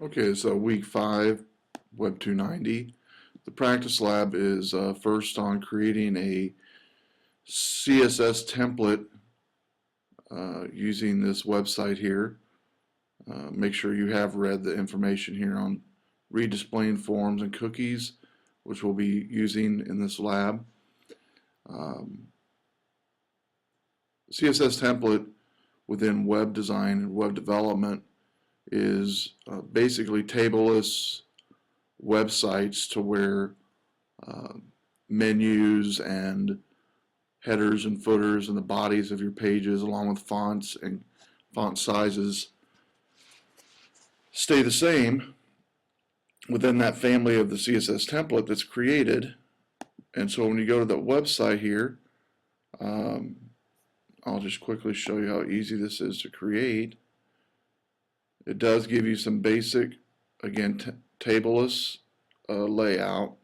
Okay, so week 5, Web290. The practice lab is first on creating a CSS template using this website here. Make sure you have read the information here on redisplaying forms and cookies, which we'll be using in this lab. CSS template within web design and web development is basically tableless websites to where menus and headers and footers and the bodies of your pages along with fonts and font sizes stay the same within that family of the CSS template that's created. And so when you go to the website here, I'll just quickly show you how easy this is to create. It does give you some basic, again, tableless layout.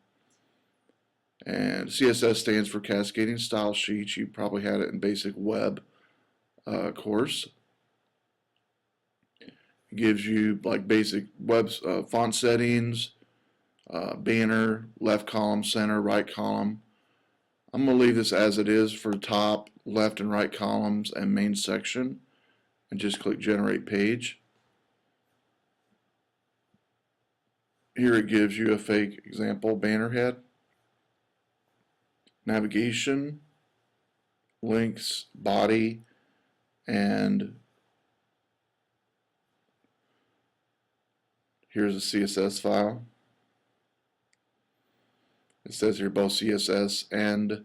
And CSS stands for Cascading Style Sheets. You probably had it in basic web course. It gives you like basic web font settings, banner, left column, center, right column. I'm going to leave this as it is for top, left, and right columns and main section, and just click Generate Page. Here it gives you a fake example banner head, navigation, links, body, and here's a CSS file. It says here both CSS and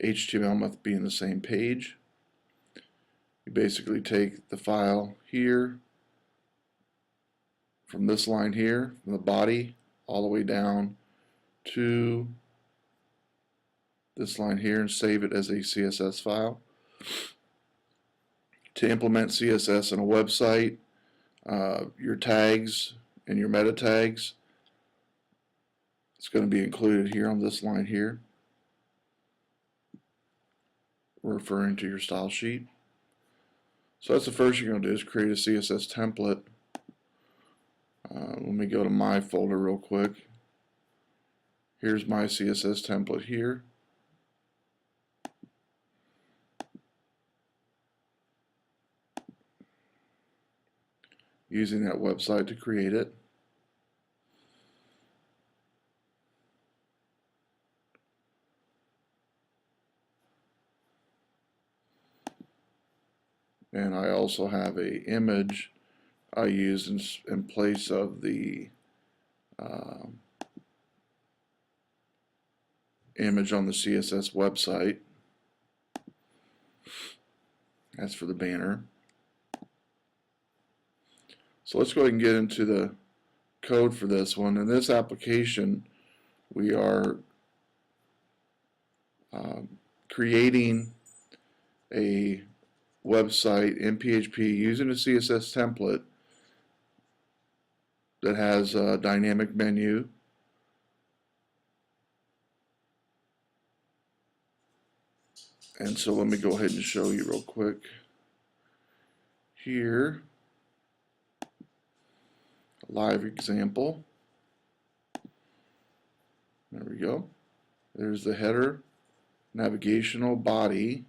HTML must be in the same page. You basically take the file here, from this line here, from the body, all the way down to this line here and save it as a CSS file. To implement CSS on a website, your tags and your meta tags, it's going to be included here on this line here, referring to your style sheet. So that's the first you're going to do is create a CSS template. Let me go to my folder real quick. Here's my CSS template here. Using that website to create it. And I also have an image I used in place of the image on the CSS website. That's for the banner. So let's go ahead and get into the code for this one. In this application, we are creating a website in PHP using a CSS template that has a dynamic menu, and so let me go ahead and show you real quick here a live example. There we go. There's the header, navigational, body,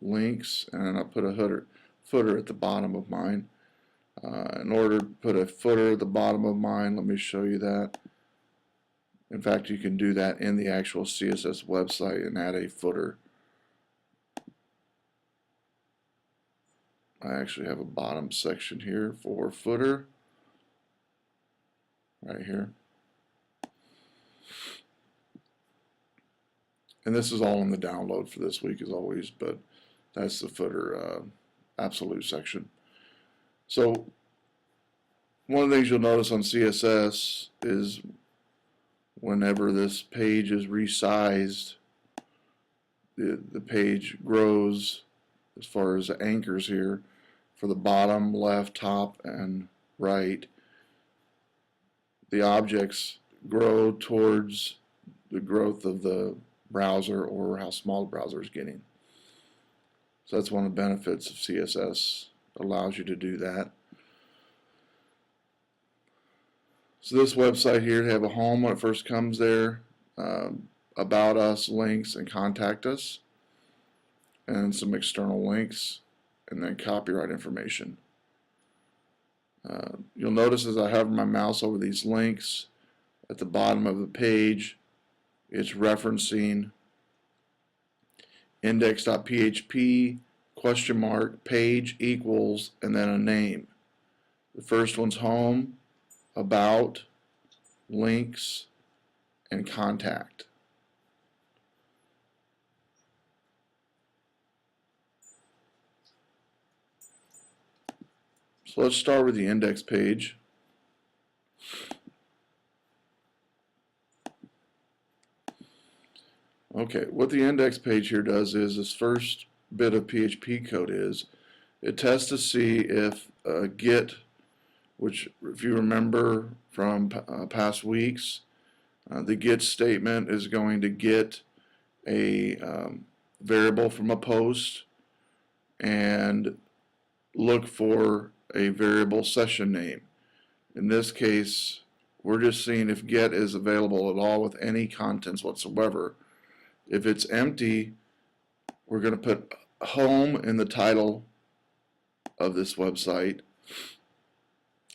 links, and I'll put a footer at the bottom of mine. In order to put a footer at the bottom of mine, let me show you that. In fact, you can do that in the actual CSS website and add a footer. I actually have a bottom section here for footer, right here. And this is all in the download for this week as always, but that's the footer absolute section. So one of the things you'll notice on CSS is whenever this page is resized, the page grows as far as the anchors here for the bottom, left, top, and right. The objects grow towards the growth of the browser or how small the browser is getting. So that's one of the benefits of CSS. It allows you to do that. So this website here, they have a home when it first comes there, about us, links, and contact us, and some external links, and then copyright information. You'll notice as I hover my mouse over these links, at the bottom of the page, it's referencing index.php, question mark, page equals, and then a name. The first one's home, about, links, and contact. So let's start with the index page. Okay, what the index page here does is this first bit of PHP code is it tests to see if get, which if you remember from past weeks, the get statement is going to get a variable from a post and look for a variable session name. In this case, we're just seeing if get is available at all with any contents whatsoever. If it's empty, we're going to put home in the title of this website.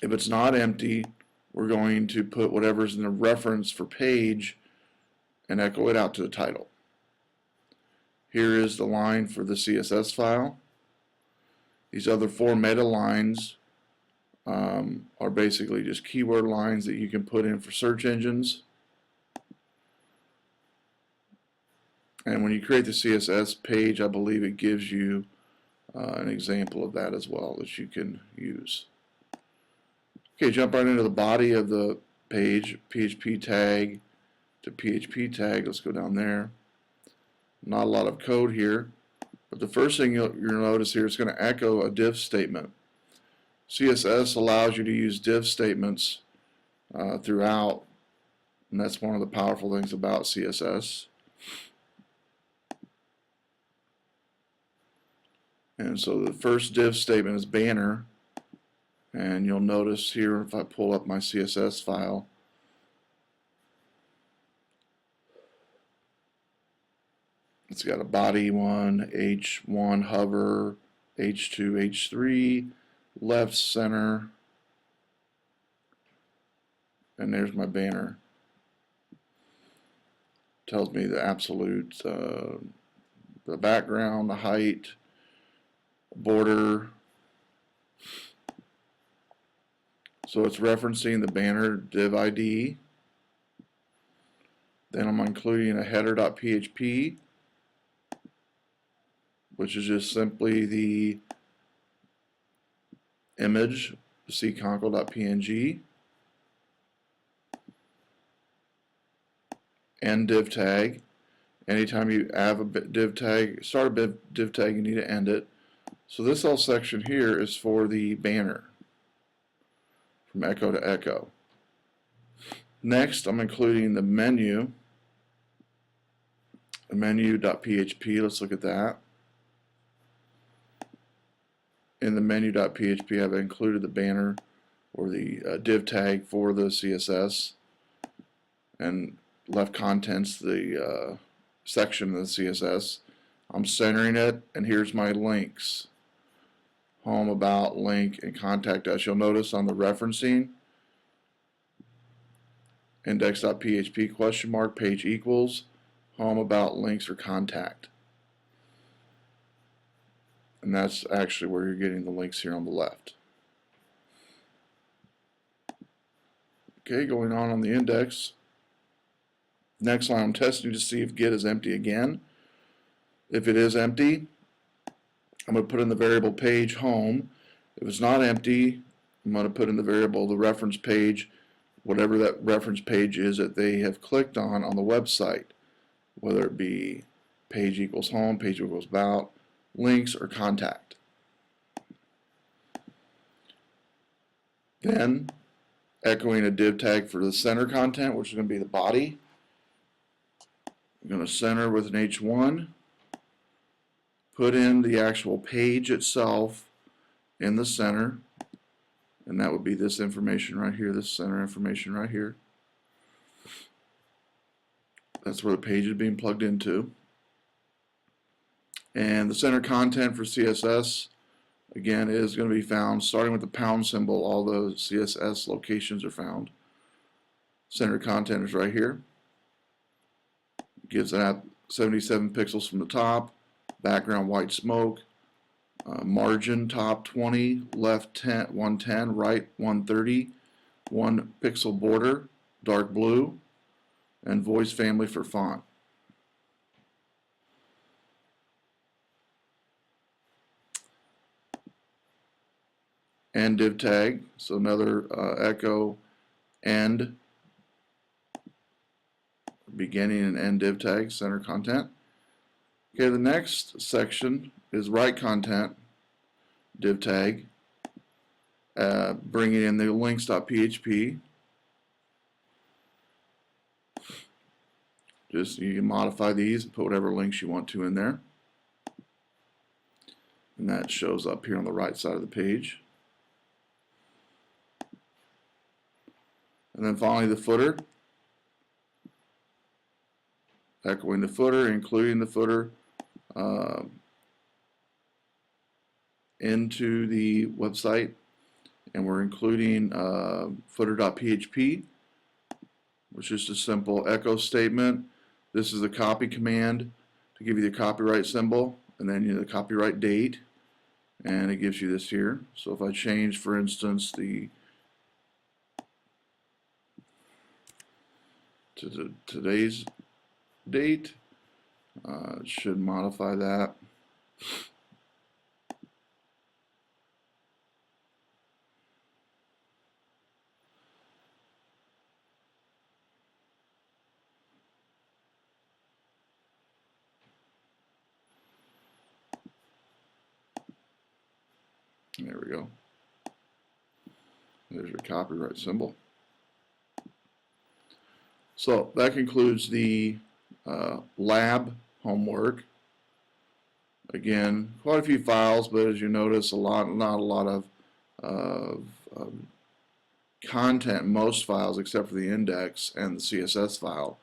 If it's not empty, we're going to put whatever's in the reference for page and echo it out to the title. Here is the line for the CSS file. These other 4 meta lines are basically just keyword lines that you can put in for search engines. And when you create the CSS page, I believe it gives you an example of that as well that you can use. Okay, jump right into the body of the page, PHP tag to PHP tag. Let's go down there. Not a lot of code here, but the first thing you'll notice here is going to echo a div statement. CSS allows you to use div statements throughout, and that's one of the powerful things about CSS. And so the first div statement is banner, and you'll notice here if I pull up my CSS file, it's got a body 1, H1 hover, H2, H3, left, center, and there's my banner. Tells me the absolute, the background, the height, border. So it's referencing the banner div ID. Then I'm including a header.php, which is just simply the image, cconcle.png, and div tag. Anytime you have a div tag, start a div tag, you need to end it. So this whole section here is for the banner, from echo to echo. Next, I'm including the menu, menu.php. Let's look at that. In the menu.php, I've included the banner or the div tag for the CSS, and left contents the section of the CSS. I'm centering it, and here's my links: home, about, link, and contact us. You'll notice on the referencing, index.php question mark, page equals, home, about, links, or contact. And that's actually where you're getting the links here on the left. Okay, going on the index. Next line, I'm testing to see if get is empty again. If it is empty, I'm going to put in the variable page home. If it's not empty, I'm going to put in the variable the reference page, whatever that reference page is that they have clicked on the website, whether it be page equals home, page equals about, links, or contact. Then echoing a div tag for the center content, which is going to be the body. I'm going to center with an H1, put in the actual page itself in the center, and that would be this information right here, this center information right here. That's where the page is being plugged into. And the center content for CSS, again, is going to be found starting with the pound symbol. All the CSS locations are found. Center content is right here. It gives that 77 pixels from the top, background white smoke, margin top 20, left 10, 110, right 130, 1 pixel border, dark blue, and voice family for font. And div tag, so another echo end, beginning and end div tag, center content. Okay, the next section is right content, div tag, bringing in the links.php. Just you can modify these and put whatever links you want to in there. And that shows up here on the right side of the page. And then finally the footer, echoing the footer, including the footer into the website, and we're including footer.php, which is just a simple echo statement. This is the copy command to give you the copyright symbol, and then the copyright date, and it gives you this here. So if I change, for instance, to today's date, it should modify that. There we go. There's your copyright symbol. So that concludes the lab homework. Again, quite a few files, but as you notice, not a lot of content in most files except for the index and the CSS file.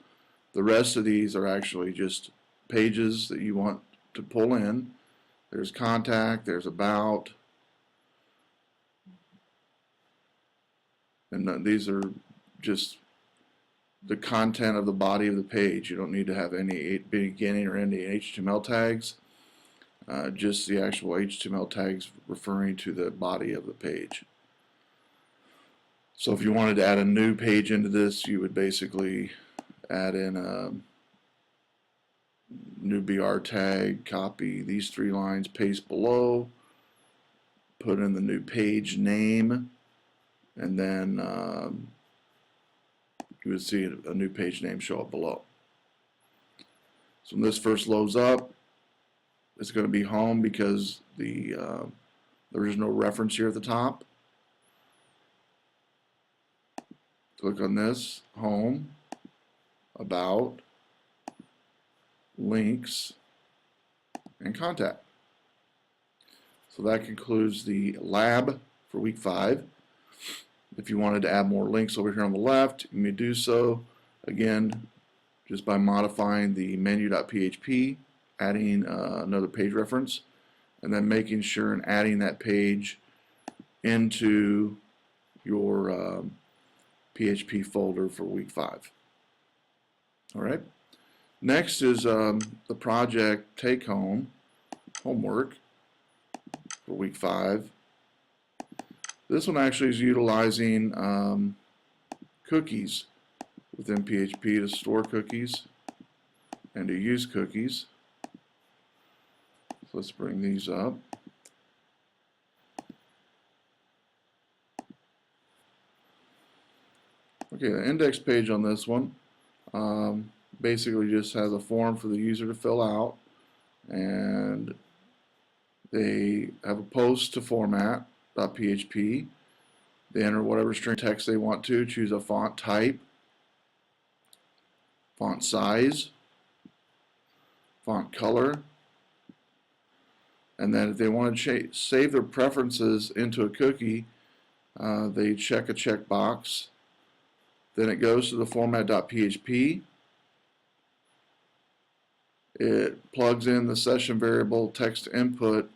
The rest of these are actually just pages that you want to pull in. There's contact, there's about, and these are just the content of the body of the page. You don't need to have any beginning or ending HTML tags, just the actual HTML tags referring to the body of the page. So if you wanted to add a new page into this, you would basically add in a new BR tag, copy these 3 lines, paste below, put in the new page name, and then you would see a new page name show up below. So when this first loads up, it's going to be home because there is no reference here at the top. Click on this, home, about, links, and contact. So that concludes the lab for week 5. If you wanted to add more links over here on the left, you may do so, again, just by modifying the menu.php, adding another page reference, and then making sure and adding that page into your PHP folder for week 5. All right. Next is the project take-home homework for week 5. This one actually is utilizing cookies within PHP to store cookies and to use cookies. So let's bring these up. Okay, the index page on this one basically just has a form for the user to fill out, and they have a post to format .php. They enter whatever string text they want to, choose a font type, font size, font color, and then if they want to save their preferences into a cookie, they check a checkbox. Then it goes to the format.php. It plugs in the session variable text input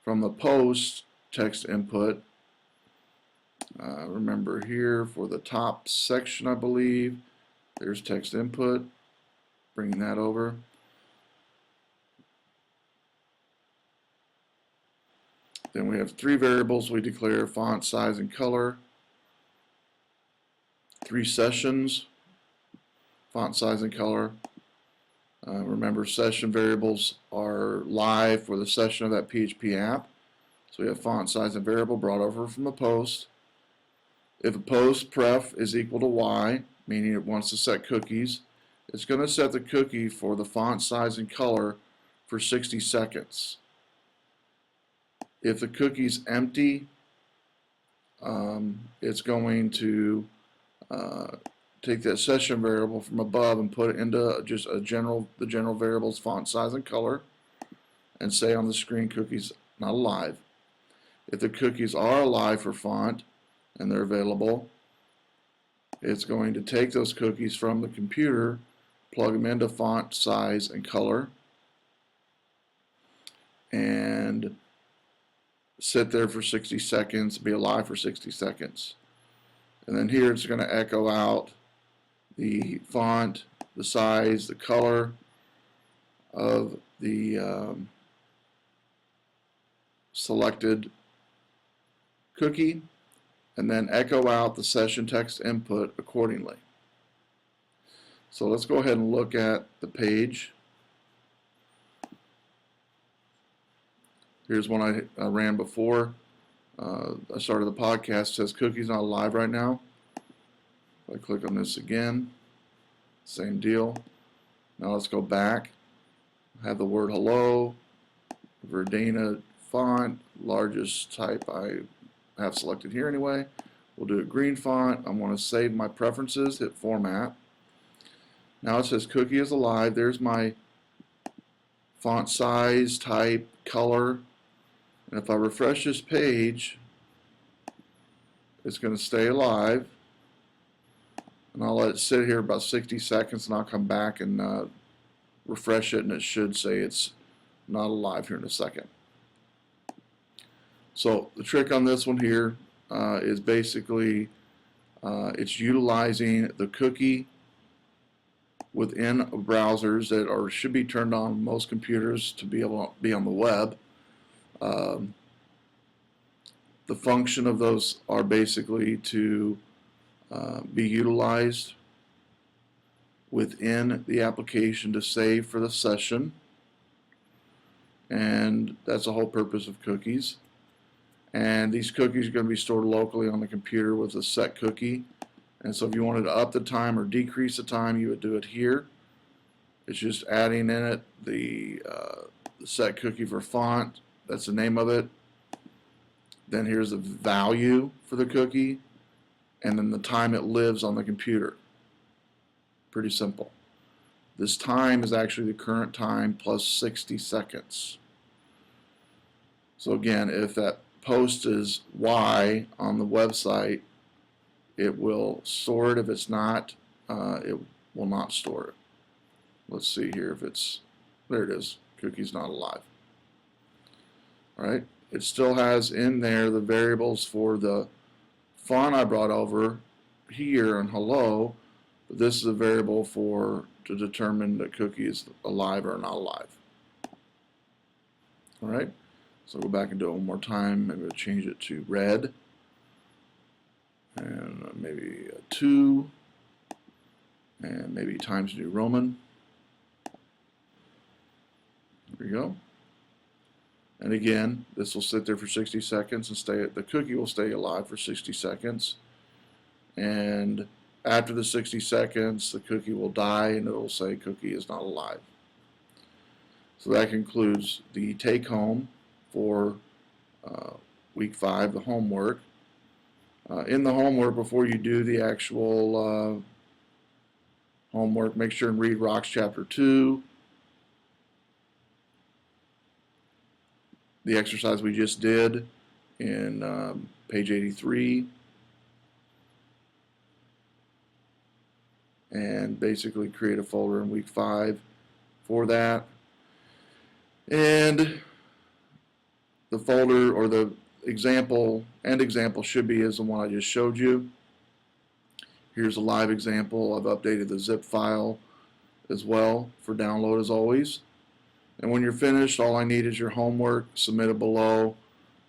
from the post text input. Remember here for the top section, I believe, there's text input. Bringing that over. Then we have 3 variables we declare: font, size, and color. 3 sessions: font, size, and color. Remember, session variables are live for the session of that PHP app. So we have font, size, and variable brought over from the post. If a post pref is equal to y, meaning it wants to set cookies, it's going to set the cookie for the font, size, and color for 60 seconds. If the cookie's empty, it's going to take that session variable from above and put it into just the general variables font, size, and color, and say on the screen cookies not alive. If the cookies are alive for font and they're available, it's going to take those cookies from the computer, plug them into font, size, and color, and sit there for 60 seconds, be alive for 60 seconds. And then here it's going to echo out the font, the size, the color of the selected cookie, and then echo out the session text input accordingly. So let's go ahead and look at the page. Here's one I ran before. I started the podcast. It says cookies not live right now. If I click on this again, same deal. Now let's go back. I have the word hello, Verdana font, largest type I have selected here anyway. We'll do a green font. I want to save my preferences, hit format. Now it says cookie is alive. There's my font size, type, color. And if I refresh this page, it's going to stay alive. And I'll let it sit here about 60 seconds, and I'll come back and refresh it, and it should say it's not alive here in a second. So the trick on this one here is basically it's utilizing the cookie within browsers that should be turned on most computers to be able to be on the web. The function of those are basically to be utilized within the application to save for the session, and that's the whole purpose of cookies. And these cookies are going to be stored locally on the computer with a set cookie, and so if you wanted to up the time or decrease the time, you would do it here. It's just adding in it the set cookie for font. That's the name of it. Then here's the value for the cookie, and then the time it lives on the computer. Pretty simple. This time is actually the current time plus 60 seconds. So again, if that post is Y on the website, it will store it. If it's not, it will not store it. Let's see here if it's, there it is, cookie's not alive. All right, it still has in there the variables for the font I brought over here and hello, but this is a variable to determine that cookie is alive or not alive. All right, so go back and do it one more time. Maybe we'll change it to red, and maybe a 2, and maybe Times New Roman. There we go. And again, this will sit there for 60 seconds and the cookie will stay alive for 60 seconds. And after the 60 seconds, the cookie will die and it will say cookie is not alive. So that concludes the take home for week 5, the homework. In the homework, before you do the actual homework, make sure and read Rocks Chapter 2. The exercise we just did in page 83, and basically create a folder in week 5 for that. And the folder or the example should be as the one I just showed you. Here's a live example. I've updated the zip file as well for download as always. And when you're finished, all I need is your homework. Submit it below.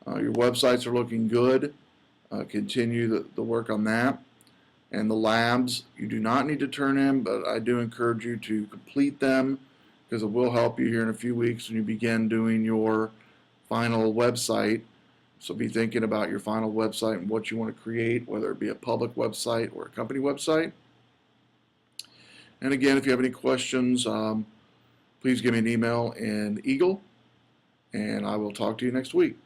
Your websites are looking good. Continue the work on that. And the labs, you do not need to turn in, but I do encourage you to complete them because it will help you here in a few weeks when you begin doing your final website. So be thinking about your final website and what you want to create, whether it be a public website or a company website. And again, if you have any questions, please give me an email in Eagle, and I will talk to you next week.